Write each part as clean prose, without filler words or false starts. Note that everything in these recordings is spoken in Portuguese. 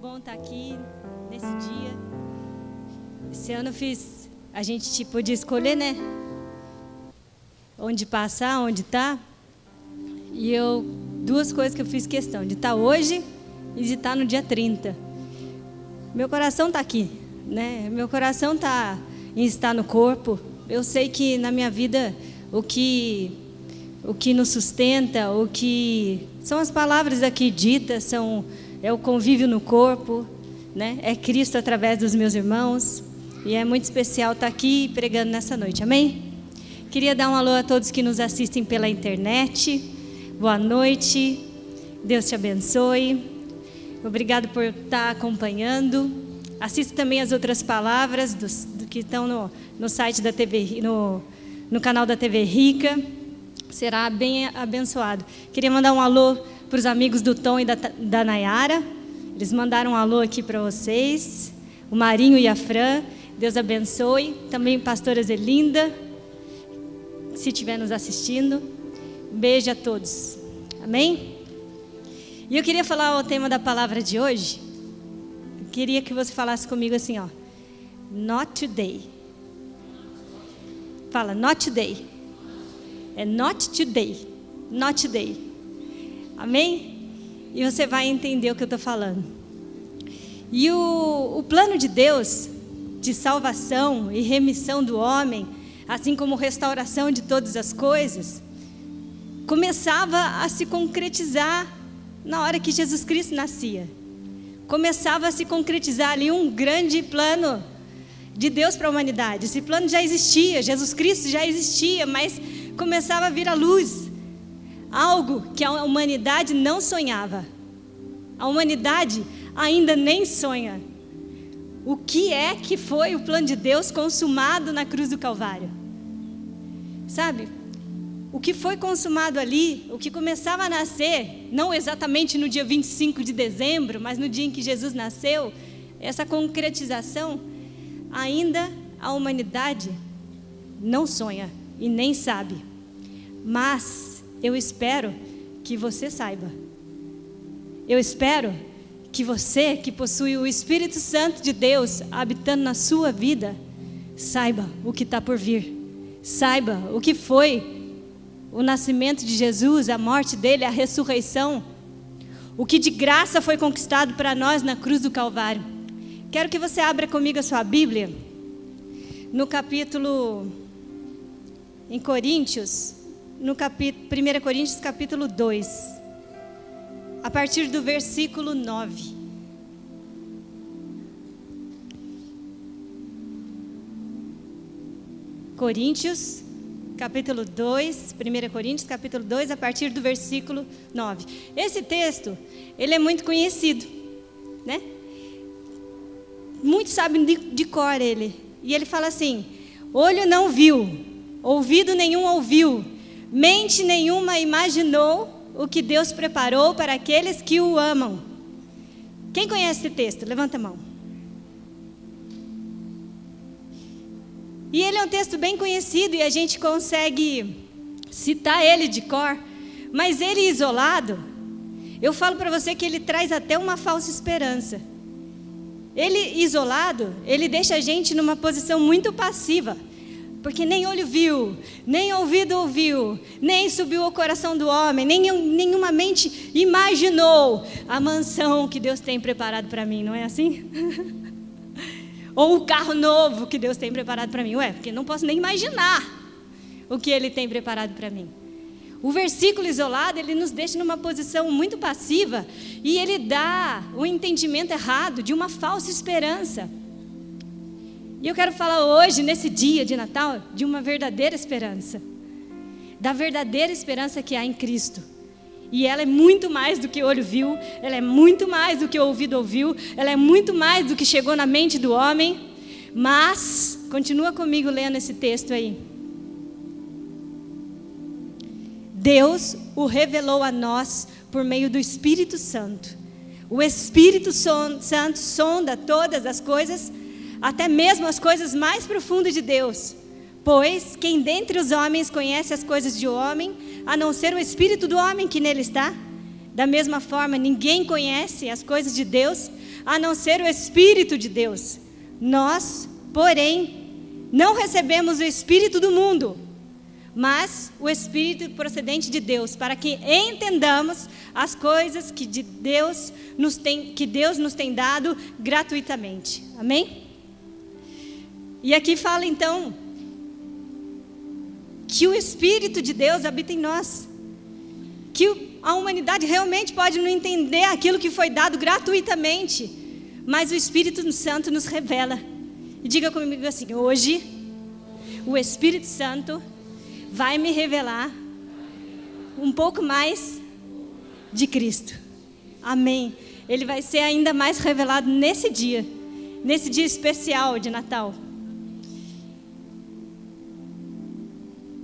bom estar aqui nesse dia. Esse ano a gente podia escolher, né? Onde passar, onde estar. E duas coisas que eu fiz questão, de estar hoje e de estar no dia 30. Meu coração está aqui, né? Meu coração está em estar no corpo. Eu sei que na minha vida o que nos sustenta, o que são as palavras aqui ditas, é o convívio no corpo, né? É Cristo através dos meus irmãos. E é muito especial estar aqui pregando nessa noite, amém? Queria dar um alô a todos que nos assistem pela internet. Boa noite, Deus te abençoe. Obrigado por estar acompanhando. Assista também as outras palavras do que estão no site da TV, no canal da TV Rica. Será bem abençoado. Queria mandar um alô para os amigos do Tom e da Nayara. Eles mandaram um alô aqui para vocês. O Marinho e a Fran. Deus abençoe. Também pastora Zelinda, se estiver nos assistindo. Um beijo a todos. Amém? E eu queria falar o tema da palavra de hoje. Eu queria que você falasse comigo assim, ó. Not today. Fala, not today. É not today. Not today. Amém? E você vai entender o que eu estou falando. E o plano de Deus, de salvação e remissão do homem, assim como restauração de todas as coisas, começava a se concretizar na hora que Jesus Cristo nascia. Começava a se concretizar ali um grande plano de Deus para a humanidade. Esse plano já existia, Jesus Cristo já existia, mas começava a vir à luz. Algo que a humanidade não sonhava. A humanidade ainda nem sonha. O que é que foi o plano de Deus consumado na cruz do Calvário? Sabe? O que foi consumado ali, o que começava a nascer, não exatamente no dia 25 de dezembro, mas no dia em que Jesus nasceu, essa concretização, ainda a humanidade não sonha e nem sabe. Mas eu espero que você saiba. Eu espero que você, que possui o Espírito Santo de Deus habitando na sua vida, saiba o que está por vir. Saiba o que foi o nascimento de Jesus, a morte dele, a ressurreição. O que de graça foi conquistado para nós na cruz do Calvário. Quero que você abra comigo a sua Bíblia, no capítulo, em Coríntios, no 1 Coríntios capítulo 2, a partir do versículo 9. Coríntios, capítulo 2, 1 Coríntios capítulo 2, a partir do versículo 9. Esse texto, ele é muito conhecido, né? Muitos sabem de cor ele. E ele fala assim: olho não viu, ouvido nenhum ouviu, mente nenhuma imaginou o que Deus preparou para aqueles que o amam. Quem conhece esse texto? Levanta a mão. E ele é um texto bem conhecido e a gente consegue citar ele de cor, mas ele isolado, eu falo para você que ele traz até uma falsa esperança. Ele isolado, ele deixa a gente numa posição muito passiva. Porque nem olho viu, nem ouvido ouviu, nem subiu ao coração do homem, nenhuma mente imaginou a mansão que Deus tem preparado para mim, não é assim? Ou o carro novo que Deus tem preparado para mim. Porque não posso nem imaginar o que Ele tem preparado para mim. O versículo isolado, ele nos deixa numa posição muito passiva e ele dá o entendimento errado de uma falsa esperança. E eu quero falar hoje, nesse dia de Natal, de uma verdadeira esperança. Da verdadeira esperança que há em Cristo. E ela é muito mais do que olho viu, ela é muito mais do que ouvido ouviu, ela é muito mais do que chegou na mente do homem. Mas, continua comigo lendo esse texto aí. Deus o revelou a nós por meio do Espírito Santo. O Espírito Santo sonda todas as coisas, até mesmo as coisas mais profundas de Deus. Pois quem dentre os homens conhece as coisas de homem, a não ser o espírito do homem que nele está? Da mesma forma, ninguém conhece as coisas de Deus, a não ser o Espírito de Deus. Nós, porém, não recebemos o Espírito do mundo, mas o Espírito procedente de Deus, para que entendamos as coisas que Deus nos tem dado gratuitamente. Amém? E aqui fala então que o Espírito de Deus habita em nós, que a humanidade realmente pode não entender aquilo que foi dado gratuitamente, mas o Espírito Santo nos revela. E diga comigo assim: hoje o Espírito Santo vai me revelar um pouco mais de Cristo. Amém. Ele vai ser ainda mais revelado nesse dia especial de Natal.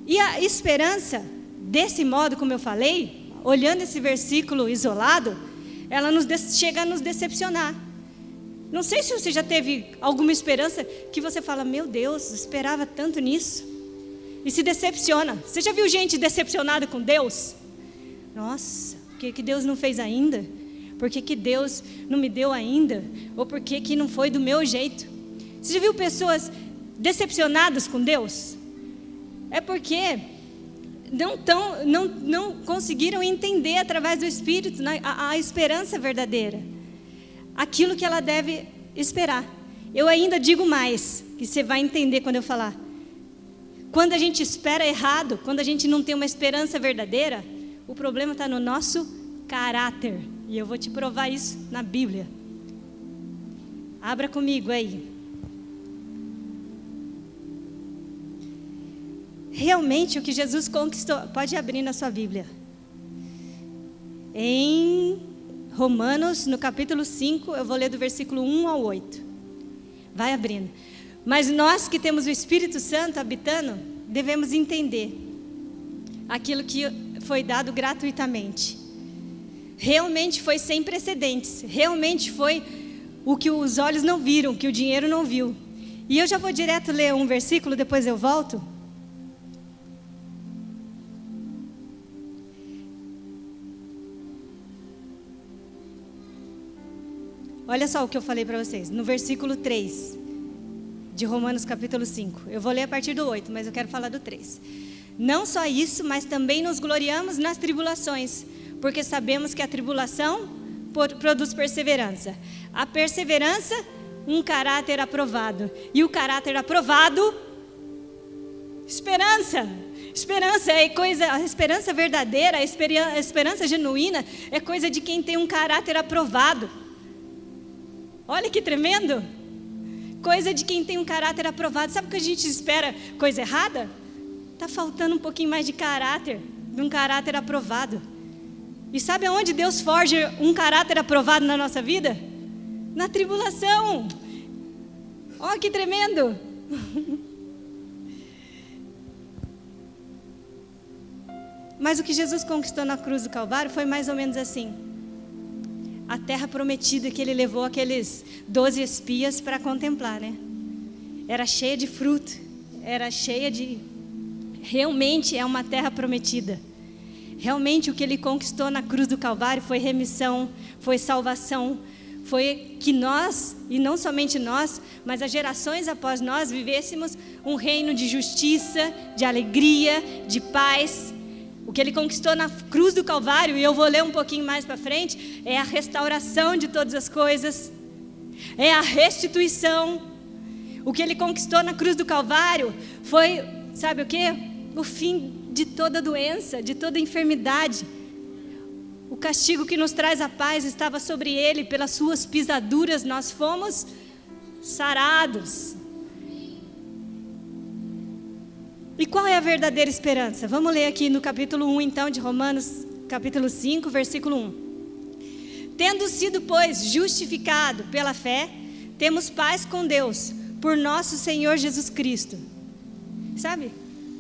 E a esperança, desse modo como eu falei, olhando esse versículo isolado, ela chega a nos decepcionar. Não sei se você já teve alguma esperança que você fala: meu Deus, esperava tanto nisso, e se decepciona. Você já viu gente decepcionada com Deus? Nossa, por que Deus não fez ainda? Por que Deus não me deu ainda? Ou por que não foi do meu jeito? Você já viu pessoas decepcionadas com Deus? É porque não conseguiram entender através do Espírito a esperança verdadeira, aquilo que ela deve esperar. Eu ainda digo mais, que você vai entender quando eu falar. Quando a gente espera errado, quando a gente não tem uma esperança verdadeira, o problema está no nosso caráter. E eu vou te provar isso na Bíblia. Abra comigo aí. Realmente o que Jesus conquistou, pode abrir na sua Bíblia. Em Romanos, no capítulo 5, eu vou ler do versículo 1 ao 8. Vai abrindo. Mas nós que temos o Espírito Santo habitando, devemos entender aquilo que foi dado gratuitamente. Realmente foi sem precedentes. Realmente foi o que os olhos não viram, que o dinheiro não viu. E eu já vou direto ler um versículo, depois eu volto. Olha só o que eu falei para vocês, no versículo 3 de Romanos capítulo 5. Eu vou ler a partir do 8, mas eu quero falar do 3. Não só isso, mas também nos gloriamos nas tribulações, porque sabemos que a tribulação produz perseverança. A perseverança, um caráter aprovado. E o caráter aprovado, esperança. Esperança é coisa, a esperança verdadeira, a esperança genuína é coisa de quem tem um caráter aprovado. Olha que tremendo. Coisa de quem tem um caráter aprovado. Sabe o que a gente espera? Coisa errada? Está faltando um pouquinho mais de caráter, de um caráter aprovado. E sabe aonde Deus forja um caráter aprovado na nossa vida? Na tribulação. Olha que tremendo. Mas o que Jesus conquistou na cruz do Calvário foi mais ou menos assim. A terra prometida que ele levou aqueles 12 espias para contemplar, né? Era cheia de fruto, era cheia de... Realmente é uma terra prometida. Realmente o que ele conquistou na cruz do Calvário foi remissão, foi salvação, foi que nós, e não somente nós, mas as gerações após nós, vivêssemos um reino de justiça, de alegria, de paz. O que ele conquistou na cruz do Calvário, e eu vou ler um pouquinho mais para frente, é a restauração de todas as coisas, é a restituição. O que ele conquistou na cruz do Calvário foi, sabe o quê? O fim de toda doença, de toda enfermidade. O castigo que nos traz a paz estava sobre ele, pelas suas pisaduras nós fomos sarados. E qual é a verdadeira esperança? Vamos ler aqui no capítulo 1, então, de Romanos, capítulo 5, versículo 1. Tendo sido, pois, justificado pela fé, temos paz com Deus, por nosso Senhor Jesus Cristo. Sabe?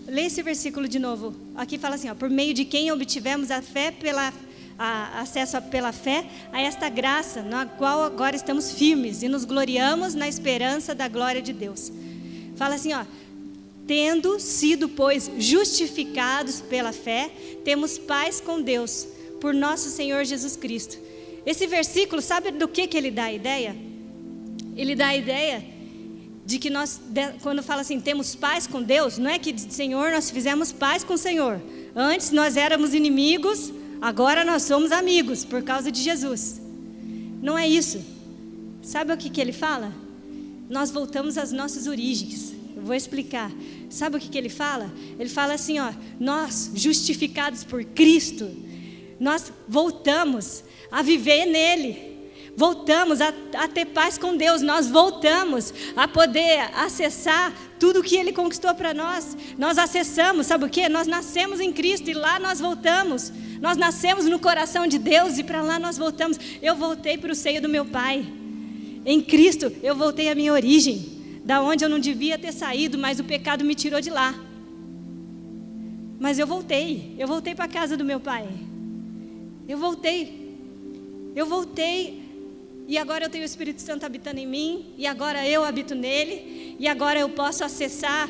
Lê esse versículo de novo. Aqui fala assim, ó, por meio de quem obtivemos a fé acesso pela fé a esta graça, na qual agora estamos firmes e nos gloriamos na esperança da glória de Deus. Fala assim, ó. Tendo sido, pois, justificados pela fé, temos paz com Deus, por nosso Senhor Jesus Cristo. Esse versículo, sabe do que ele dá a ideia? Ele dá a ideia de que nós, quando fala assim, temos paz com Deus, não é que, Senhor, nós fizemos paz com o Senhor. Antes nós éramos inimigos, agora nós somos amigos, por causa de Jesus. Não é isso. Sabe o que ele fala? Nós voltamos às nossas origens. Eu vou explicar. Sabe o que ele fala? Ele fala assim, ó, nós, justificados por Cristo, nós voltamos a viver nele. Voltamos a ter paz com Deus. Nós voltamos a poder acessar tudo que Ele conquistou para nós. Nós acessamos, sabe o quê? Nós nascemos em Cristo e lá nós voltamos. Nós nascemos no coração de Deus e para lá nós voltamos. Eu voltei para o seio do meu Pai. Em Cristo eu voltei à minha origem, da onde eu não devia ter saído, mas o pecado me tirou de lá. Mas eu voltei para a casa do meu Pai. Eu voltei. E agora eu tenho o Espírito Santo habitando em mim, e agora eu habito nele, e agora eu posso acessar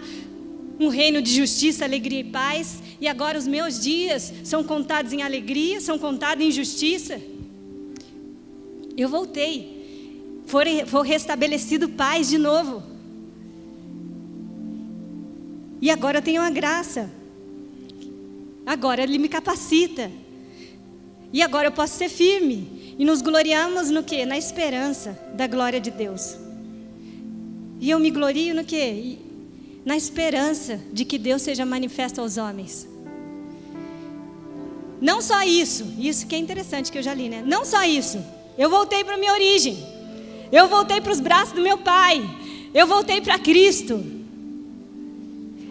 um reino de justiça, alegria e paz, e agora os meus dias são contados em alegria, são contados em justiça. Eu voltei, foi restabelecido paz de novo, e agora eu tenho a graça, agora Ele me capacita, e agora eu posso ser firme. E nos gloriamos no quê? Na esperança da glória de Deus. E eu me glorio no quê? Na esperança de que Deus seja manifesto aos homens. Não só isso que é interessante que eu já li, né? Não só isso. Eu voltei para a minha origem. Eu voltei para os braços do meu Pai. Eu voltei para Cristo.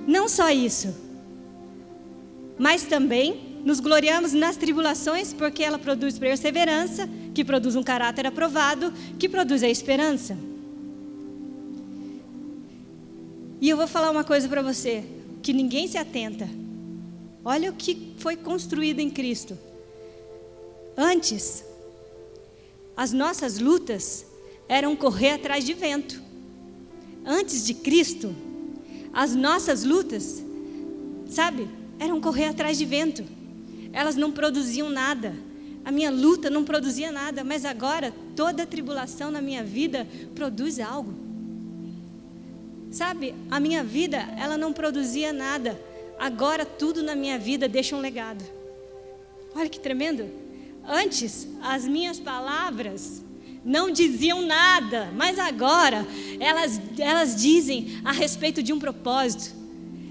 Não só isso. Mas também nos gloriamos nas tribulações, porque ela produz perseverança, que produz um caráter aprovado, que produz a esperança. E eu vou falar uma coisa para você, que ninguém se atenta. Olha o que foi construído em Cristo. Antes, as nossas lutas eram correr atrás de vento. Antes de Cristo, as nossas lutas, sabe, eram correr atrás de vento. Elas não produziam nada. A minha luta não produzia nada. Mas agora, toda tribulação na minha vida produz algo. Sabe, a minha vida, ela não produzia nada. Agora, tudo na minha vida deixa um legado. Olha que tremendo. Antes, as minhas palavras não diziam nada. Mas agora, elas dizem a respeito de um propósito.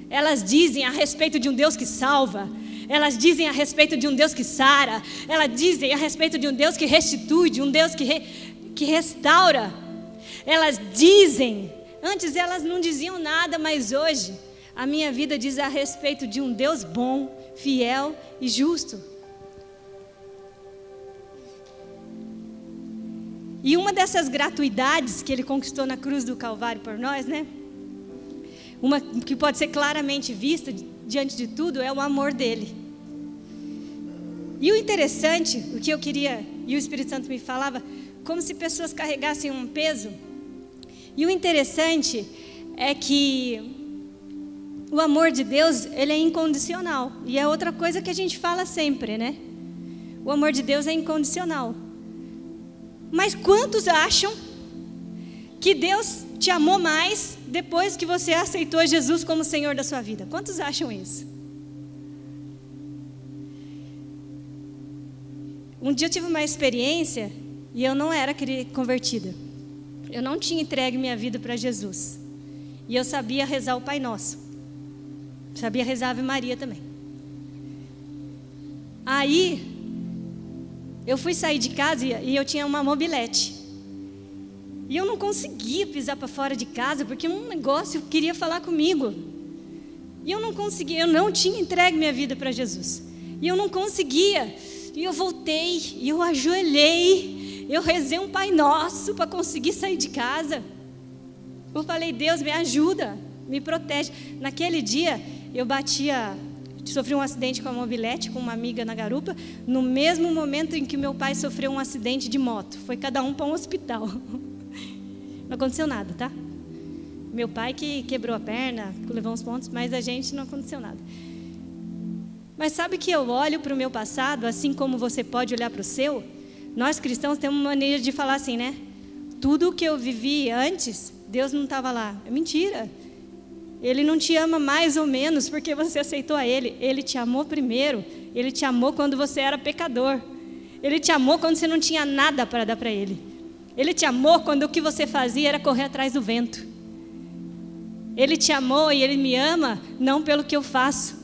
Elas dizem a respeito de um Deus que salva. Elas dizem a respeito de um Deus que sara. Elas dizem a respeito de um Deus que restitui, de um Deus que restaura. Elas dizem, antes elas não diziam nada, mas hoje a minha vida diz a respeito de um Deus bom, fiel e justo. E uma dessas gratuidades que Ele conquistou na cruz do Calvário por nós, né? Uma que pode ser claramente vista diante de tudo é o amor dele. E o interessante, o que eu queria, e o Espírito Santo me falava, como se pessoas carregassem um peso. E o interessante é que o amor de Deus, ele é incondicional. E é outra coisa que a gente fala sempre, né? O amor de Deus é incondicional. Mas quantos acham que Deus te amou mais depois que você aceitou Jesus como Senhor da sua vida? Quantos acham isso? Um dia eu tive uma experiência e eu não era convertida. Eu não tinha entregue minha vida para Jesus. E eu sabia rezar o Pai Nosso. Sabia rezar a Ave Maria também. Aí, eu fui sair de casa e eu tinha uma mobilete. E eu não conseguia pisar para fora de casa, porque um negócio queria falar comigo. E eu não conseguia, eu não tinha entregue minha vida para Jesus. E eu não conseguia. E eu voltei, e eu ajoelhei, eu rezei um Pai Nosso para conseguir sair de casa. Eu falei, Deus, me ajuda, me protege. Naquele dia, eu sofri um acidente com a mobilete, com uma amiga na garupa, no mesmo momento em que meu pai sofreu um acidente de moto. Foi cada um para um hospital. Não aconteceu nada, tá? Meu pai que quebrou a perna, levou uns pontos, mas a gente não aconteceu nada. Mas sabe que eu olho para o meu passado, assim como você pode olhar para o seu? Nós cristãos temos uma maneira de falar assim, né? Tudo que eu vivi antes, Deus não estava lá. É mentira. Ele não te ama mais ou menos porque você aceitou a Ele. Ele te amou primeiro. Ele te amou quando você era pecador. Ele te amou quando você não tinha nada para dar para Ele. Ele te amou quando o que você fazia era correr atrás do vento. Ele te amou e Ele me ama não pelo que eu faço.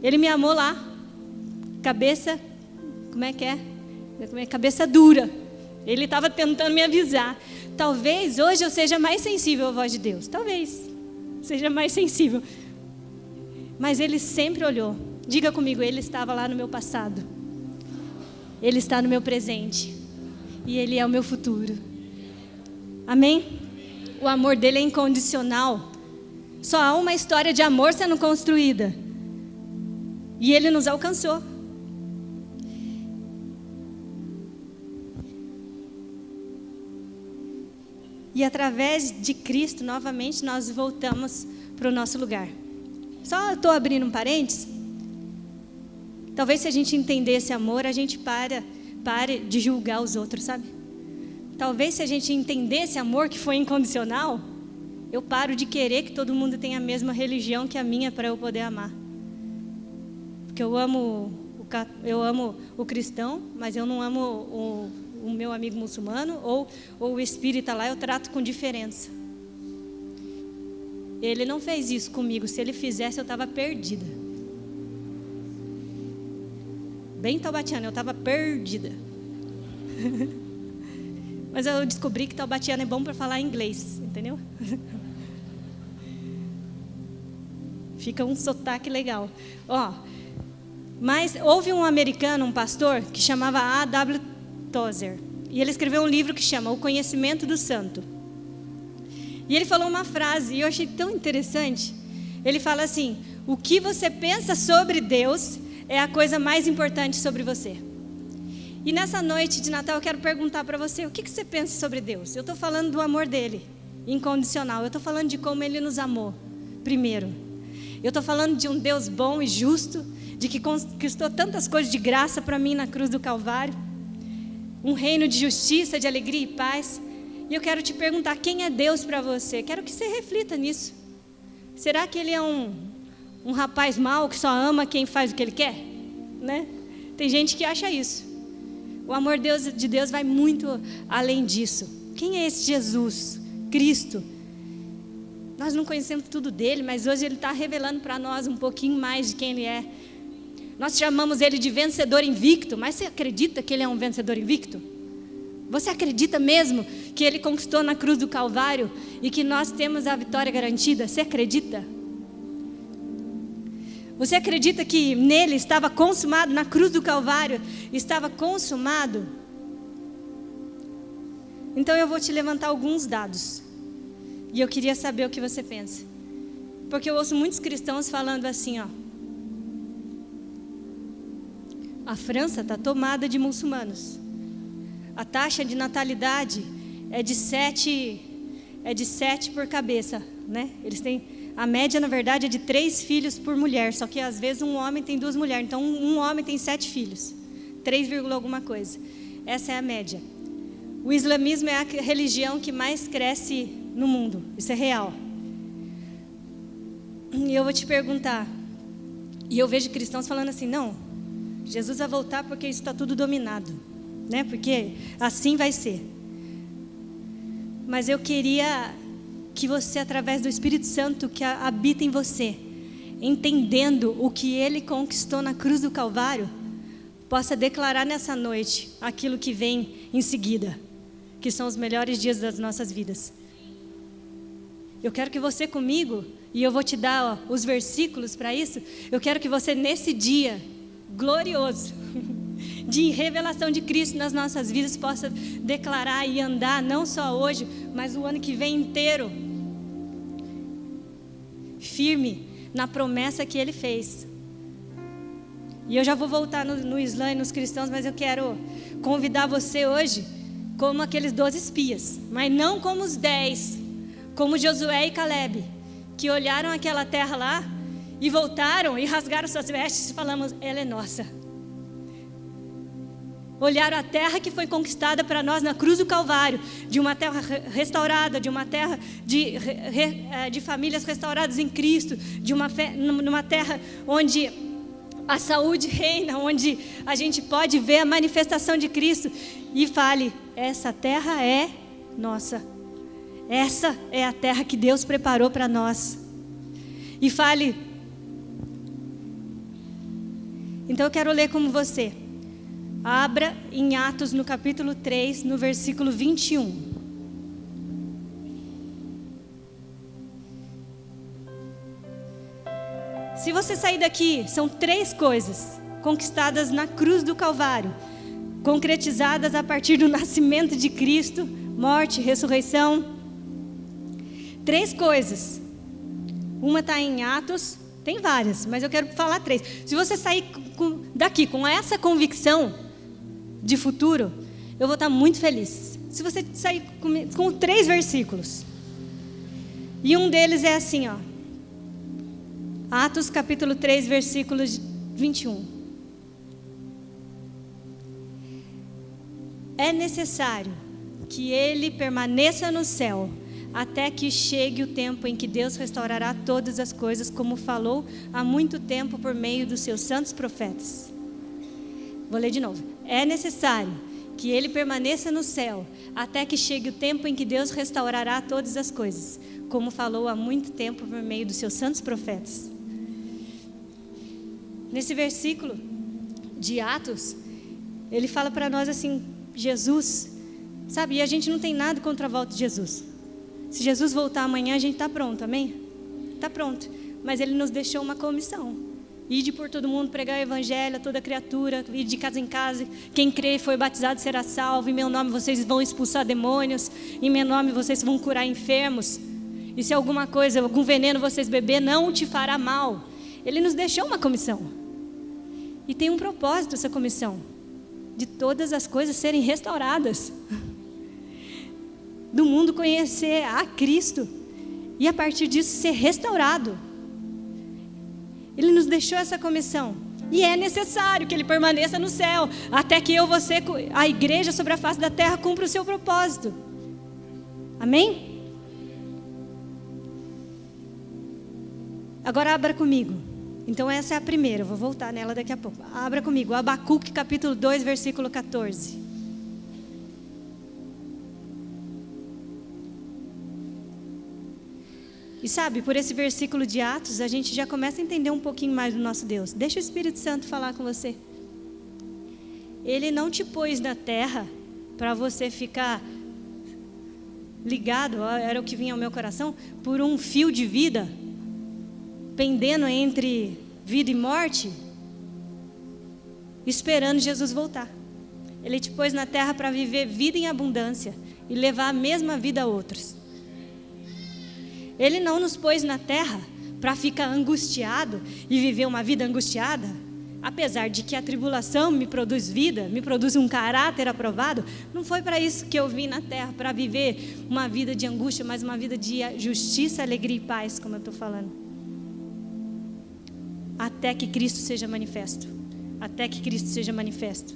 Ele me amou lá. Cabeça, como é que é? Cabeça dura. Ele estava tentando me avisar. Talvez hoje eu seja mais sensível à voz de Deus. Talvez seja mais sensível. Mas Ele sempre olhou. Diga comigo, Ele estava lá no meu passado. Ele está no meu presente. E Ele é o meu futuro. Amém? O amor dele é incondicional. Só há uma história de amor sendo construída. E Ele nos alcançou. E através de Cristo, novamente, nós voltamos para o nosso lugar. Só estou abrindo um parênteses. Talvez se a gente entender esse amor, a gente pare de julgar os outros, sabe? Talvez se a gente entender esse amor que foi incondicional, eu paro de querer que todo mundo tenha a mesma religião que a minha para eu poder amar. Porque eu amo o cristão, mas eu não amo o meu amigo muçulmano, ou o espírita lá, eu trato com diferença. Ele não fez isso comigo. Se ele fizesse, eu estava perdida. Bem taubatiana, eu estava perdida. Mas eu descobri que taubatiana é bom para falar inglês, entendeu? Fica um sotaque legal. Mas houve um americano, um pastor, que chamava A.W. Tozer. E ele escreveu um livro que chama O Conhecimento do Santo. E ele falou uma frase, e eu achei tão interessante. Ele fala assim: o que você pensa sobre Deus é a coisa mais importante sobre você. E nessa noite de Natal eu quero perguntar para você: o que você pensa sobre Deus? Eu estou falando do amor dele, incondicional. Eu estou falando de como ele nos amou, primeiro. Eu estou falando de um Deus bom e justo, de que conquistou tantas coisas de graça para mim na cruz do Calvário. Um reino de justiça, de alegria e paz. E eu quero te perguntar: quem é Deus para você? Quero que você reflita nisso. Será que Ele é um rapaz mau que só ama quem faz o que Ele quer? Né? Tem gente que acha isso. O amor de Deus vai muito além disso. Quem é esse Jesus? Cristo. Nós não conhecemos tudo dele, mas hoje Ele está revelando para nós um pouquinho mais de quem Ele é. Nós chamamos Ele de vencedor invicto, mas você acredita que Ele é um vencedor invicto? Você acredita mesmo que Ele conquistou na cruz do Calvário e que nós temos a vitória garantida? Você acredita? Você acredita que nele estava consumado, na cruz do Calvário, estava consumado? Então eu vou te levantar alguns dados. E eu queria saber o que você pensa. Porque eu ouço muitos cristãos falando assim, a França está tomada de muçulmanos. A taxa de natalidade é de 7 por cabeça, né? Eles têm, a média na verdade é de 3 filhos por mulher, só que às vezes um homem tem 2 mulheres, então um homem tem 7 filhos, 3, alguma coisa. Essa é a média. O islamismo é a religião que mais cresce no mundo, isso é real. E eu vou te perguntar, e eu vejo cristãos falando assim: não, Jesus vai voltar porque isso está tudo dominado, né? Porque assim vai ser. Mas eu queria que você, através do Espírito Santo que habita em você, entendendo o que Ele conquistou na cruz do Calvário, possa declarar nessa noite aquilo que vem em seguida, que são os melhores dias das nossas vidas. Eu quero que você comigo, e eu vou te dar os versículos para isso, eu quero que você nesse dia glorioso, de revelação de Cristo nas nossas vidas, possa declarar e andar, não só hoje, mas o ano que vem inteiro, firme na promessa que Ele fez. E eu já vou voltar no Islã e nos cristãos, mas eu quero convidar você hoje como aqueles 12 espias, mas não como os 10, como Josué e Caleb, que olharam aquela terra lá e voltaram e rasgaram suas vestes e falamos: ela é nossa. olharam a terra que foi conquistada para nós na cruz do Calvário, de uma terra restaurada, de uma terra de famílias restauradas em Cristo, numa terra onde a saúde reina, onde a gente pode ver a manifestação de Cristo, e fale: essa terra é nossa, essa é a terra que Deus preparou para nós. E fale. Então eu quero ler como você. Abra em Atos no capítulo 3, no versículo 21. Se você sair daqui, são 3 coisas conquistadas na cruz do Calvário, concretizadas a partir do nascimento de Cristo, morte, ressurreição. 3 coisas. Uma está em Atos, tem várias, mas eu quero falar 3. Se você sair daqui com essa convicção de futuro, eu vou estar muito feliz. Se você sair com 3 versículos. E um deles é assim, ó. Atos capítulo 3, versículo 21. É necessário que ele permaneça no céu, até que chegue o tempo em que Deus restaurará todas as coisas, como falou há muito tempo por meio dos seus santos profetas. Vou ler de novo. É necessário que ele permaneça no céu, até que chegue o tempo em que Deus restaurará todas as coisas, como falou há muito tempo por meio dos seus santos profetas. Nesse versículo de Atos, ele fala para nós assim: Jesus, sabe, e a gente não tem nada contra a volta de Jesus. Se Jesus voltar amanhã, a gente está pronto, amém? Está pronto. Mas ele nos deixou uma comissão: ide por todo mundo, pregar o evangelho a toda criatura, ir de casa em casa. Quem crê e foi batizado será salvo. Em meu nome vocês vão expulsar demônios. Em meu nome vocês vão curar enfermos. E se alguma coisa, algum veneno vocês beber, não te fará mal. Ele nos deixou uma comissão. E tem um propósito essa comissão: de todas as coisas serem restauradas. Do mundo conhecer a Cristo. E a partir disso ser restaurado. Ele nos deixou essa comissão. E é necessário que ele permaneça no céu, até que eu, você, a igreja sobre a face da terra, cumpra o seu propósito. Amém? Agora abra comigo. Então essa é a primeira, eu vou voltar nela daqui a pouco. Abra comigo, Abacuque capítulo 2, versículo 14. E sabe, por esse versículo de Atos, a gente já começa a entender um pouquinho mais do nosso Deus. Deixa o Espírito Santo falar com você. Ele não te pôs na terra para você ficar ligado, era o que vinha ao meu coração, por um fio de vida, pendendo entre vida e morte, esperando Jesus voltar. Ele te pôs na terra para viver vida em abundância e levar a mesma vida a outros. Ele não nos pôs na terra para ficar angustiado e viver uma vida angustiada, apesar de que a tribulação me produz vida, me produz um caráter aprovado. Não foi para isso que eu vim na terra, para viver uma vida de angústia, mas uma vida de justiça, alegria e paz, como eu estou falando. Até que Cristo seja manifesto. Até que Cristo seja manifesto.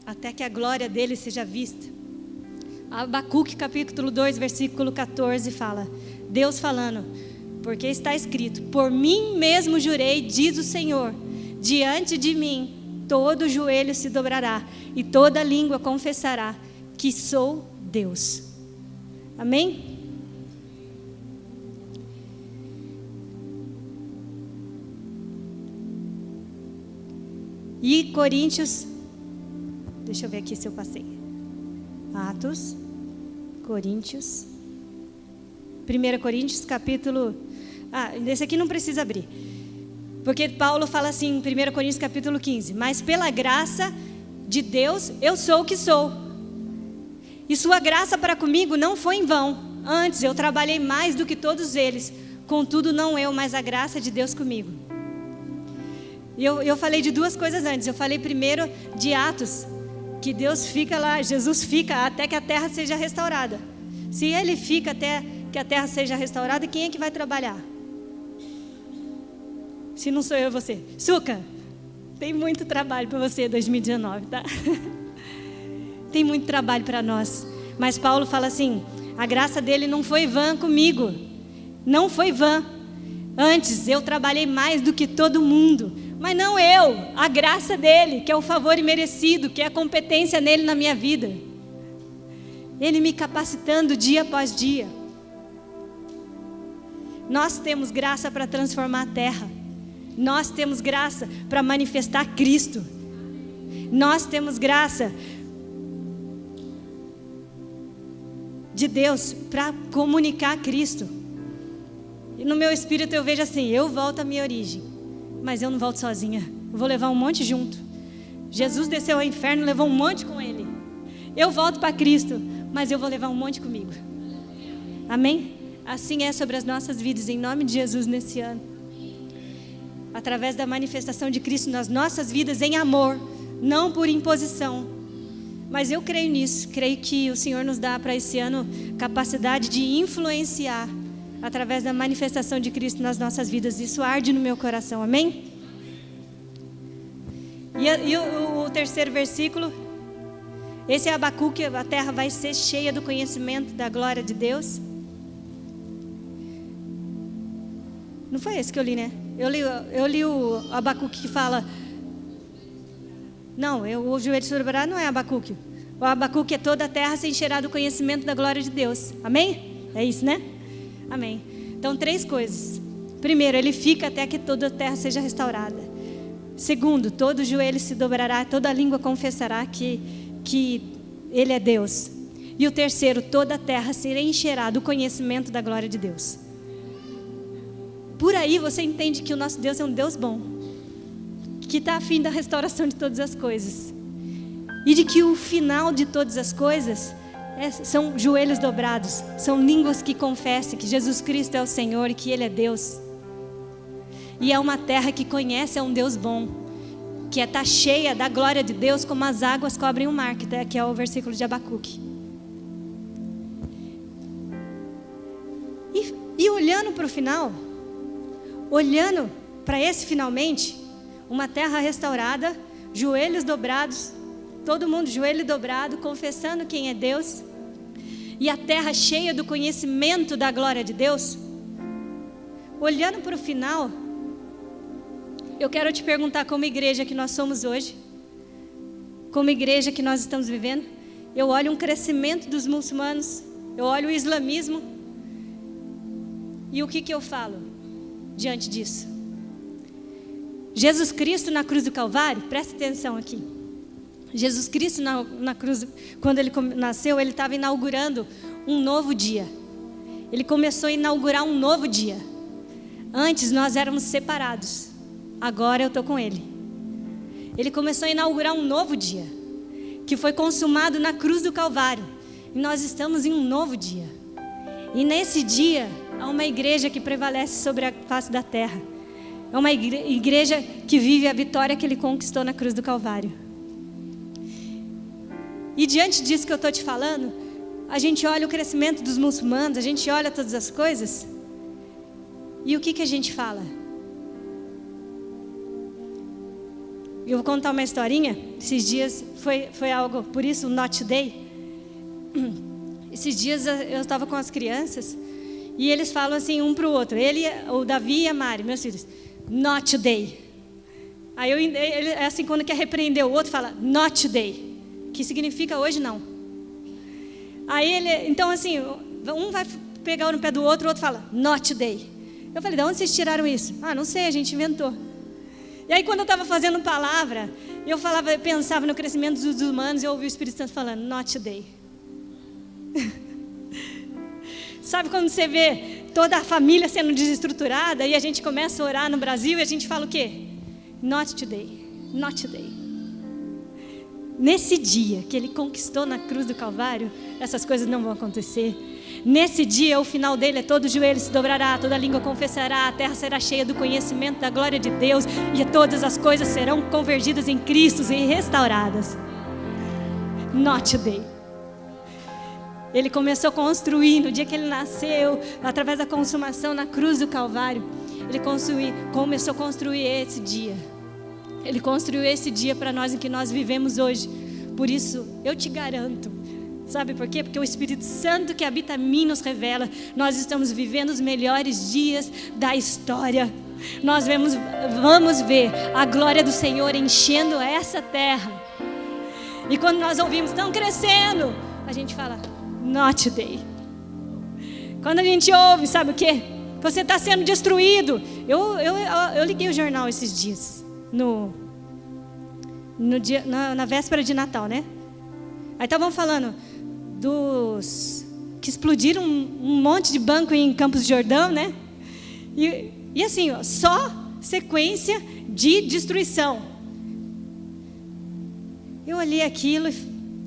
Até que a glória dele seja vista. Abacuque capítulo 2, versículo 14 fala, Deus falando: porque está escrito, por mim mesmo jurei, diz o Senhor, diante de mim todo joelho se dobrará e toda língua confessará que sou Deus. Amém? E Coríntios, deixa eu ver aqui se eu passei. Atos, Coríntios, 1 Coríntios capítulo... esse aqui não precisa abrir. Porque Paulo fala assim em 1 Coríntios capítulo 15. Mas pela graça de Deus eu sou o que sou. E sua graça para comigo não foi em vão. Antes eu trabalhei mais do que todos eles. Contudo não eu, mas a graça de Deus comigo. E eu falei de 2 coisas antes. Eu falei primeiro de Atos, que Deus fica lá, Jesus fica até que a terra seja restaurada. Se ele fica até que a terra seja restaurada, quem é que vai trabalhar? Se não sou eu e você. Suca, Tem muito trabalho para você 2019, tá? Tem muito trabalho para nós. Mas Paulo fala assim, a graça dele não foi vã comigo. Não foi vã. Antes eu trabalhei mais do que todo mundo. Mas não eu, a graça dele, que é o favor imerecido, que é a competência nele na minha vida. Ele me capacitando dia após dia. Nós temos graça para transformar a terra. Nós temos graça para manifestar Cristo. Nós temos graça de Deus para comunicar Cristo. E no meu espírito eu vejo assim, eu volto à minha origem, mas eu não volto sozinha. Eu vou levar um monte junto. Jesus desceu ao inferno, levou um monte com ele. Eu volto para Cristo, mas eu vou levar um monte comigo. Amém? Assim é sobre as nossas vidas, em nome de Jesus nesse ano. Através da manifestação de Cristo nas nossas vidas em amor, não por imposição. Mas eu creio nisso, creio que o Senhor nos dá para esse ano capacidade de influenciar através da manifestação de Cristo nas nossas vidas. Isso arde no meu coração, amém? E o terceiro versículo, esse é Abacuque, a terra vai ser cheia do conhecimento da glória de Deus. Não foi esse que eu li, né? Eu li o Abacuque que fala... Não, o joelho se dobrará não é Abacuque. O Abacuque é toda a terra se encherá do conhecimento da glória de Deus. Amém? É isso, né? Amém. Então, 3 coisas. Primeiro, ele fica até que toda a terra seja restaurada. Segundo, todo joelho se dobrará, toda língua confessará que ele é Deus. E o terceiro, toda a terra se encherá do conhecimento da glória de Deus. Por aí você entende que o nosso Deus é um Deus bom, que está a fim da restauração de todas as coisas. E de que o final de todas as coisas são joelhos dobrados, são línguas que confessem que Jesus Cristo é o Senhor e que Ele é Deus. E é uma terra que conhece a um Deus bom, que está cheia da glória de Deus como as águas cobrem o mar, que é o versículo de Abacuque. E olhando para o final, olhando para esse finalmente, uma terra restaurada, joelhos dobrados, todo mundo joelho dobrado, confessando quem é Deus, e a terra cheia do conhecimento da glória de Deus. Olhando para o final, eu quero te perguntar, como igreja que nós somos hoje, como igreja que nós estamos vivendo, eu olho um crescimento dos muçulmanos, eu olho o islamismo, e o que eu falo diante disso? Jesus Cristo na cruz do Calvário, presta atenção aqui. Jesus Cristo na cruz, quando ele nasceu, ele estava inaugurando um novo dia. Ele começou a inaugurar um novo dia. Antes nós éramos separados, agora eu estou com ele. Ele começou a inaugurar um novo dia, que foi consumado na cruz do Calvário. E nós estamos em um novo dia. E nesse dia, há uma igreja que prevalece sobre a face da terra. É uma igreja que vive a vitória que ele conquistou na cruz do Calvário. E diante disso que eu estou te falando, a gente olha o crescimento dos muçulmanos, a gente olha todas as coisas, e o que a gente fala? Eu vou contar uma historinha. Esses dias foi algo, por isso o Not Today. Esses dias eu estava com as crianças, e eles falam assim um para o outro, o Davi e a Mari, meus filhos, Not Today. Aí ele, é assim, quando quer repreender o outro, fala Not Today, que significa hoje não. Aí então assim, um vai pegar no pé do outro, o outro fala Not Today. Eu falei, de onde vocês tiraram isso? Ah, não sei, a gente inventou. E aí quando eu estava fazendo palavra, eu pensava no crescimento dos humanos, e eu ouvi o Espírito Santo falando Not Today. Sabe quando você vê toda a família sendo desestruturada e a gente começa a orar no Brasil e a gente fala o quê? Not today, not today. Nesse dia que ele conquistou na cruz do Calvário, essas coisas não vão acontecer. Nesse dia, o final dele é todo joelho se dobrará, toda língua confessará, a terra será cheia do conhecimento da glória de Deus e todas as coisas serão convergidas em Cristo e restauradas. Not today. Ele começou a construir, no dia que ele nasceu, através da consumação na cruz do Calvário, ele começou a construir esse dia. Ele construiu esse dia para nós em que nós vivemos hoje. Por isso, eu te garanto. Sabe por quê? Porque o Espírito Santo que habita em mim nos revela. Nós estamos vivendo os melhores dias da história. Nós vamos ver a glória do Senhor enchendo essa terra. E quando nós ouvimos, estão crescendo, a gente fala, not today. Quando a gente ouve, sabe o quê? Você está sendo destruído. Eu liguei o jornal esses dias, na véspera de Natal, né? Aí estavam falando dos que explodiram um monte de banco em Campos do Jordão, né? E assim, ó, só sequência de destruição. Eu olhei aquilo e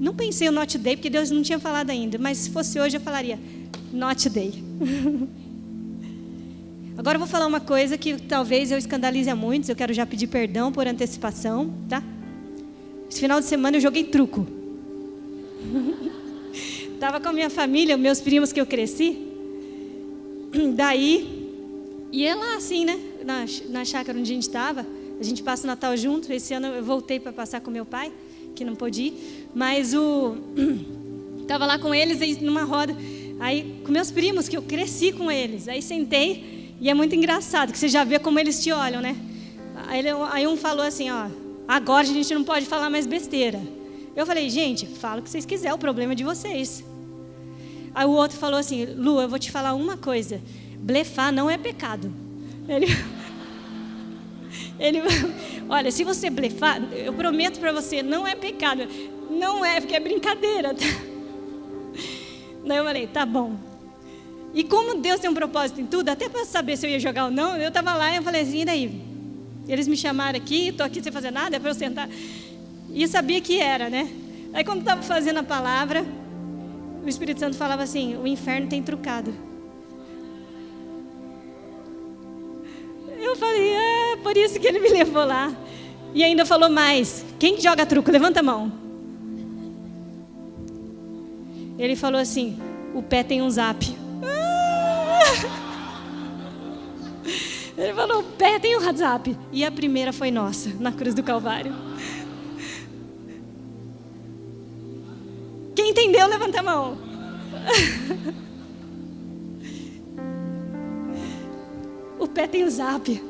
não pensei o not today, porque Deus não tinha falado ainda. Mas se fosse hoje eu falaria, not today. Agora eu vou falar uma coisa que talvez eu escandalize a muitos. Eu quero já pedir perdão por antecipação, tá? Esse final de semana eu joguei truco. Estava com a minha família, meus primos que eu cresci. Daí, e é lá assim, né? Na chácara onde a gente estava. A gente passa o Natal junto. Esse ano eu voltei para passar com meu pai, que não pôde ir. Mas estava lá com eles aí numa roda. Aí, com meus primos, que eu cresci com eles. Aí sentei. E é muito engraçado, que você já vê como eles te olham, né? Aí um falou assim, ó, agora a gente não pode falar mais besteira. Eu falei, gente, fala o que vocês quiserem, o problema é de vocês. Aí o outro falou assim, Lu, eu vou te falar uma coisa, blefar não é pecado. Ele olha, se você blefar, eu prometo para você, não é pecado. Não é, porque é brincadeira. Daí eu falei, tá bom. E como Deus tem um propósito em tudo, até para saber se eu ia jogar ou não, eu estava lá e eu falei assim, e daí? Eles me chamaram aqui, estou aqui sem fazer nada, é para eu sentar. E eu sabia que era, né? Aí quando estava fazendo a palavra, o Espírito Santo falava assim, o inferno tem trucado. Eu falei, por isso que ele me levou lá. E ainda falou mais, quem joga truco? Levanta a mão. Ele falou assim, o pé tem um zap. Ele falou, o pé tem um WhatsApp. E a primeira foi nossa, na cruz do Calvário. Quem entendeu, levanta a mão. O pé tem o zap.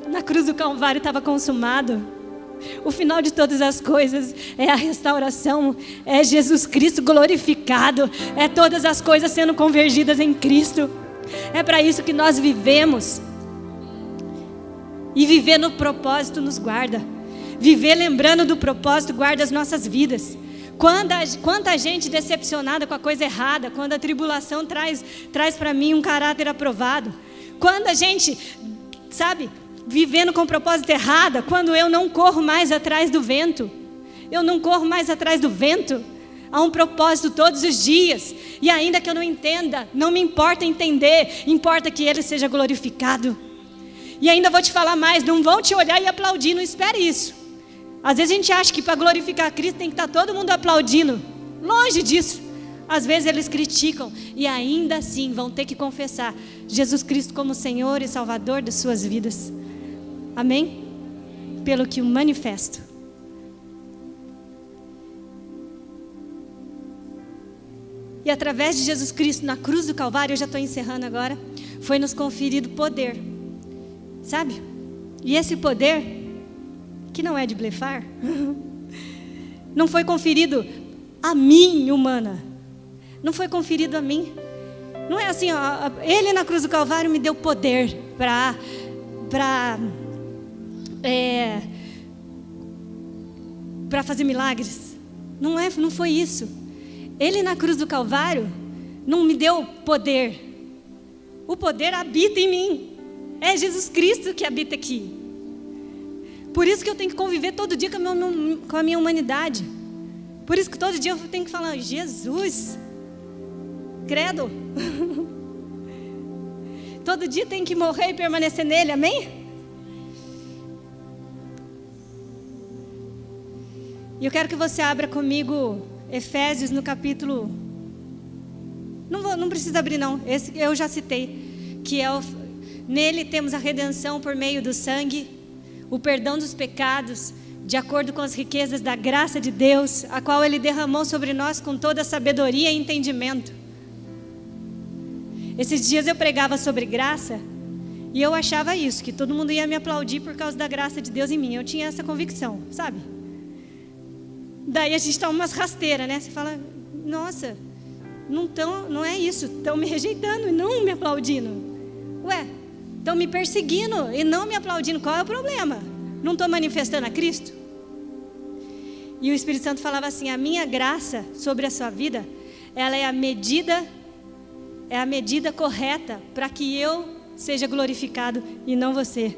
Na cruz do Calvário estava consumado. O final de todas as coisas é a restauração, é Jesus Cristo glorificado, é todas as coisas sendo convergidas em Cristo. É para isso que nós vivemos. E viver no propósito nos guarda. Viver lembrando do propósito guarda as nossas vidas. Quanta gente decepcionada com a coisa errada, quando a tribulação traz para mim um caráter aprovado. Quando a gente, sabe, vivendo com o propósito errado, quando eu não corro mais atrás do vento. Eu não corro mais atrás do vento. Há um propósito todos os dias. E ainda que eu não entenda, não me importa entender, importa que Ele seja glorificado. E ainda vou te falar mais, não vão te olhar e aplaudir, não espere isso. Às vezes a gente acha que para glorificar Cristo tem que estar todo mundo aplaudindo. Longe disso. Às vezes eles criticam e ainda assim vão ter que confessar Jesus Cristo como Senhor e Salvador das suas vidas. Amém? Pelo que o manifesto. E através de Jesus Cristo na cruz do Calvário, eu já estou encerrando agora, foi nos conferido poder. Sabe? E esse poder, que não é de blefar, não foi conferido a mim, humana. Não foi conferido a mim. Não é assim, ó, Ele na cruz do Calvário me deu poder para fazer milagres. Não foi isso. Ele na cruz do Calvário não me deu poder. O poder habita em mim. É Jesus Cristo que habita aqui. Por isso que eu tenho que conviver todo dia com a minha humanidade. Por isso que todo dia eu tenho que falar, Jesus, credo. Todo dia tem que morrer e permanecer nele, amém? E eu quero que você abra comigo Efésios no capítulo... Não precisa abrir não, esse eu já citei. Que é nele temos a redenção por meio do sangue, o perdão dos pecados, de acordo com as riquezas da graça de Deus, a qual Ele derramou sobre nós com toda a sabedoria e entendimento. Esses dias eu pregava sobre graça, e eu achava isso, que todo mundo ia me aplaudir por causa da graça de Deus em mim. Eu tinha essa convicção, sabe? Daí a gente toma umas rasteiras, né? Você fala, nossa, não é isso, estão me rejeitando e não me aplaudindo. Ué, estão me perseguindo e não me aplaudindo, qual é o problema? Não estou manifestando a Cristo? E o Espírito Santo falava assim, a minha graça sobre a sua vida, ela é a medida correta para que eu seja glorificado e não você.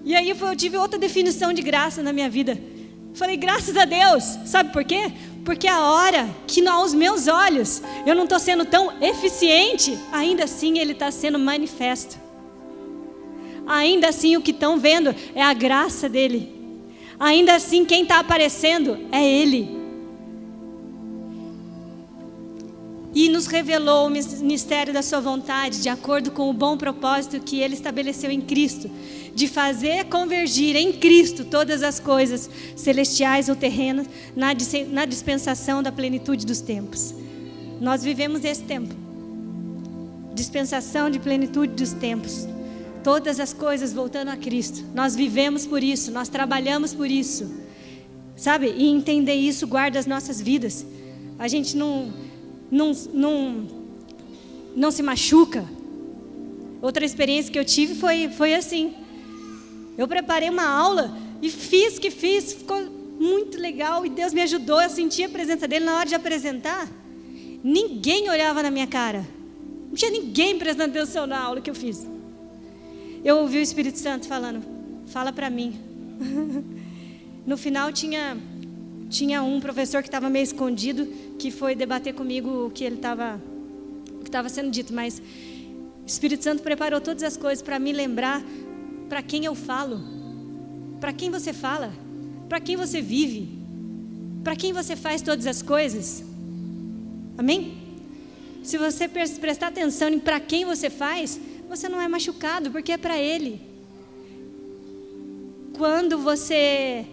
E aí eu tive outra definição de graça na minha vida. Falei, graças a Deus. Sabe por quê? Porque a hora que aos meus olhos eu não estou sendo tão eficiente, ainda assim Ele está sendo manifesto. Ainda assim o que estão vendo é a graça dEle. Ainda assim quem está aparecendo é Ele. E nos revelou o mistério da sua vontade, de acordo com o bom propósito que Ele estabeleceu em Cristo, de fazer convergir em Cristo todas as coisas, celestiais ou terrenas, na dispensação da plenitude dos tempos. Nós vivemos esse tempo, dispensação de plenitude dos tempos, todas as coisas voltando a Cristo. Nós vivemos por isso, nós trabalhamos por isso, sabe? E entender isso guarda as nossas vidas. A gente não se machuca. Outra experiência que eu tive foi assim. Eu preparei uma aula e fiz, ficou muito legal e Deus me ajudou, eu senti a presença dEle na hora de apresentar. Ninguém olhava na minha cara, não tinha ninguém prestando atenção na aula que eu fiz. Eu ouvi o Espírito Santo falando, fala para mim. No final tinha um professor que estava meio escondido, que foi debater comigo o que estava sendo dito, mas o Espírito Santo preparou todas as coisas para me lembrar para quem eu falo, para quem você fala, para quem você vive, para quem você faz todas as coisas. Amém? Se você prestar atenção em para quem você faz, você não é machucado, porque é para Ele. Quando você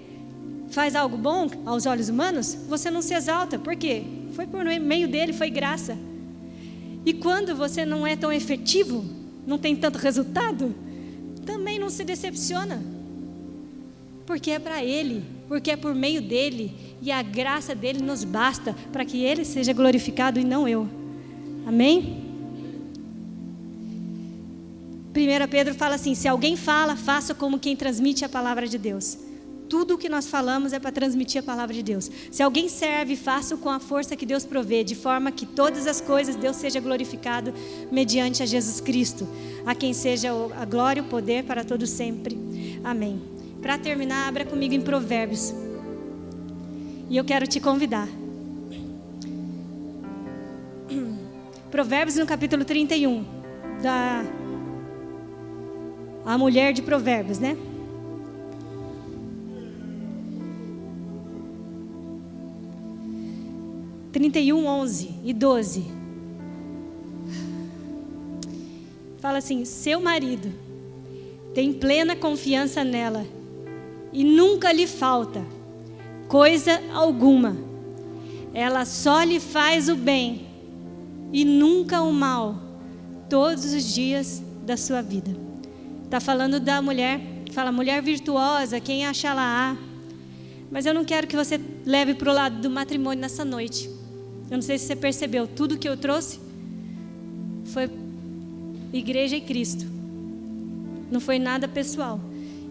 faz algo bom aos olhos humanos, você não se exalta. Por quê? Foi por meio dele, foi graça. E quando você não é tão efetivo, não tem tanto resultado, também não se decepciona. Porque é para Ele, porque é por meio dele, e a graça dele nos basta para que Ele seja glorificado e não eu. Amém? 1 Pedro fala assim, se alguém fala, faça como quem transmite a palavra de Deus. Tudo o que nós falamos é para transmitir a palavra de Deus. Se alguém serve, faça com a força que Deus provê, de forma que todas as coisas Deus seja glorificado mediante a Jesus Cristo, a quem seja a glória e o poder para todos sempre. Amém. Para terminar, abra comigo em Provérbios. E eu quero te convidar. Provérbios no capítulo 31, a mulher de Provérbios, né? (31, 11 e 12). Fala assim, seu marido tem plena confiança nela e nunca lhe falta coisa alguma. Ela só lhe faz o bem e nunca o mal todos os dias da sua vida. Está falando da mulher, fala mulher virtuosa, quem acha ela há. Mas eu não quero que você leve para o lado do matrimônio nessa noite. Eu não sei se você percebeu, tudo que eu trouxe foi igreja e Cristo. Não foi nada pessoal.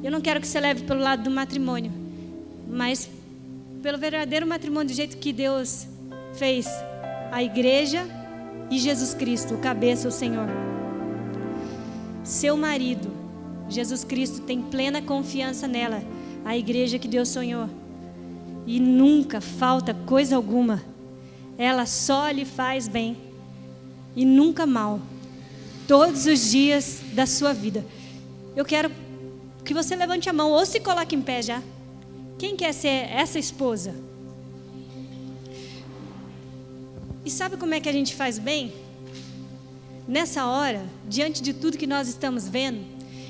Eu não quero que você leve pelo lado do matrimônio, mas pelo verdadeiro matrimônio, do jeito que Deus fez a igreja e Jesus Cristo, o cabeça, o Senhor. Seu marido, Jesus Cristo, tem plena confiança nela, a igreja que Deus sonhou. E nunca falta coisa alguma. Ela só lhe faz bem e nunca mal, todos os dias da sua vida. Eu quero que você levante a mão ou se coloque em pé já. Quem quer ser essa esposa? E sabe como é que a gente faz bem? Nessa hora, diante de tudo que nós estamos vendo,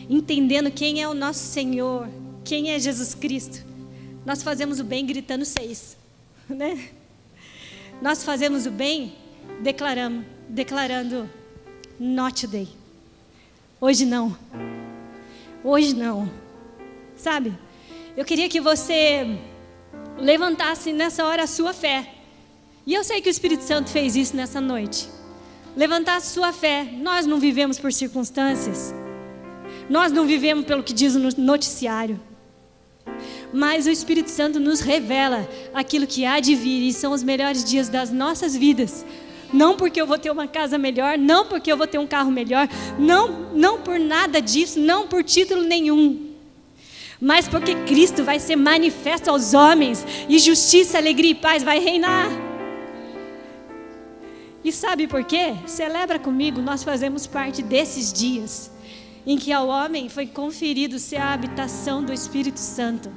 entendendo quem é o nosso Senhor, quem é Jesus Cristo, nós fazemos o bem gritando 6, né? Nós fazemos o bem declarando not today. Hoje não. Hoje não. Sabe? Eu queria que você levantasse nessa hora a sua fé. E eu sei que o Espírito Santo fez isso nessa noite. Levantasse sua fé. Nós não vivemos por circunstâncias. Nós não vivemos pelo que diz o noticiário. Mas o Espírito Santo nos revela aquilo que há de vir, e são os melhores dias das nossas vidas. Não porque eu vou ter uma casa melhor, não porque eu vou ter um carro melhor, não por nada disso, não por título nenhum, mas porque Cristo vai ser manifesto aos homens, e justiça, alegria e paz vai reinar. E sabe por quê? Celebra comigo, nós fazemos parte desses dias em que ao homem foi conferido ser a habitação do Espírito Santo,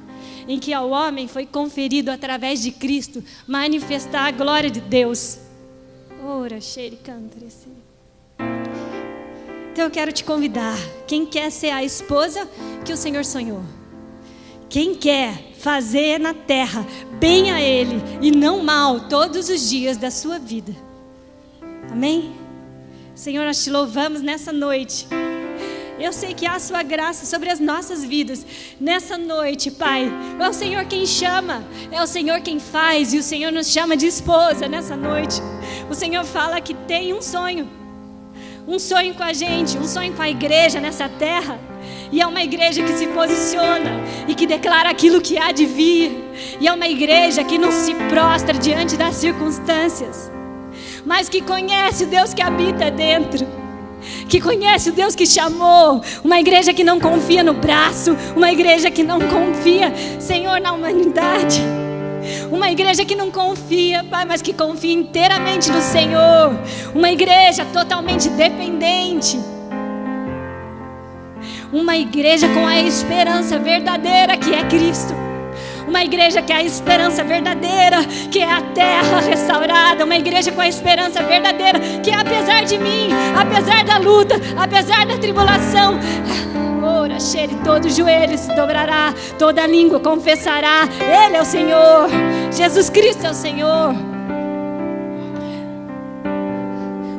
em que ao homem foi conferido através de Cristo manifestar a glória de Deus. Ora, cheire, cantre. Então eu quero te convidar, quem quer ser a esposa que o Senhor sonhou, quem quer fazer na terra bem a Ele e não mal todos os dias da sua vida, amém? Senhor, nós te louvamos nessa noite. Eu sei que há a sua graça sobre as nossas vidas nessa noite, Pai. É o Senhor quem chama, é o Senhor quem faz, e o Senhor nos chama de esposa nessa noite. O Senhor fala que tem um sonho com a gente, um sonho com a igreja nessa terra. E é uma igreja que se posiciona e que declara aquilo que há de vir. E é uma igreja que não se prostra diante das circunstâncias, mas que conhece o Deus que habita dentro, que conhece o Deus que chamou. Uma igreja que não confia no braço, uma igreja que não confia, Senhor, na humanidade. Uma igreja que não confia, Pai, mas que confia inteiramente no Senhor. Uma igreja totalmente dependente. Uma igreja com a esperança verdadeira que é Cristo. Uma igreja que é a esperança verdadeira, que é a terra restaurada. Uma igreja com a esperança verdadeira, que apesar de mim, apesar da luta, apesar da tribulação, ora, cheire, todo joelho se dobrará, toda língua confessará, Ele é o Senhor, Jesus Cristo é o Senhor.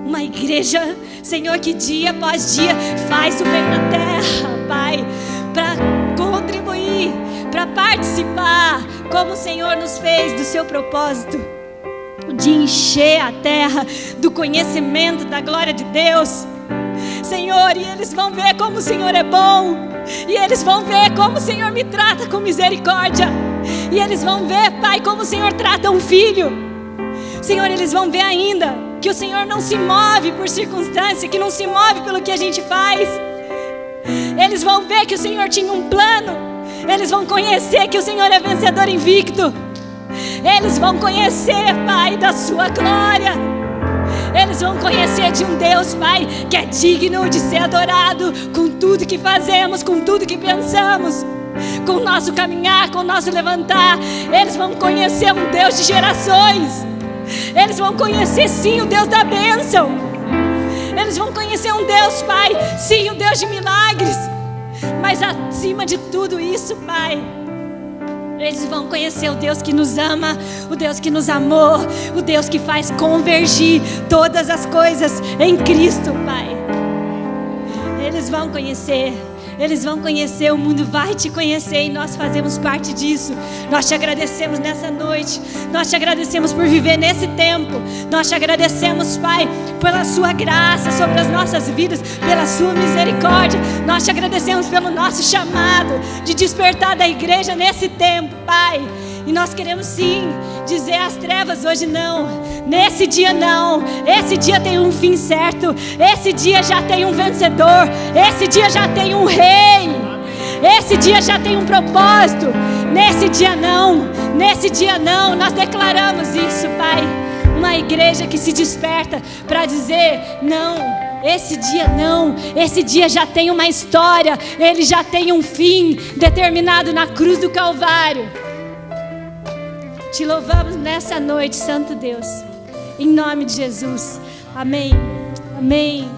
Uma igreja, Senhor, que dia após dia faz o bem na terra, Pai, para contribuir, para participar, como o Senhor nos fez do seu propósito, de encher a terra do conhecimento da glória de Deus. Senhor, e eles vão ver como o Senhor é bom, e eles vão ver como o Senhor me trata com misericórdia, e eles vão ver, Pai, como o Senhor trata um filho. Senhor, eles vão ver ainda que o Senhor não se move por circunstância, que não se move pelo que a gente faz. Eles vão ver que o Senhor tinha um plano. Eles vão conhecer que o Senhor é vencedor invicto. Eles vão conhecer, Pai, da sua glória. Eles vão conhecer de um Deus, Pai, que é digno de ser adorado com tudo que fazemos, com tudo que pensamos, com o nosso caminhar, com o nosso levantar. Eles vão conhecer um Deus de gerações. Eles vão conhecer, sim, o Deus da bênção. Eles vão conhecer um Deus, Pai, sim, o Deus de milagres. Mas acima de tudo isso, Pai, eles vão conhecer o Deus que nos ama, o Deus que nos amou, o Deus que faz convergir todas as coisas em Cristo, Pai. Eles vão conhecer, o mundo vai te conhecer, e nós fazemos parte disso. Nós te agradecemos nessa noite, nós te agradecemos por viver nesse tempo, nós te agradecemos, Pai, pela sua graça sobre as nossas vidas, pela sua misericórdia. Nós te agradecemos pelo nosso chamado de despertar da igreja nesse tempo, Pai. E nós queremos sim dizer às trevas hoje não, nesse dia não. Esse dia tem um fim certo, esse dia já tem um vencedor, esse dia já tem um rei, esse dia já tem um propósito. Nesse dia não, nós declaramos isso, Pai. Uma igreja que se desperta para dizer não. Esse dia não, esse dia já tem uma história, ele já tem um fim determinado na cruz do Calvário. Te louvamos nessa noite, Santo Deus, em nome de Jesus. Amém. Amém.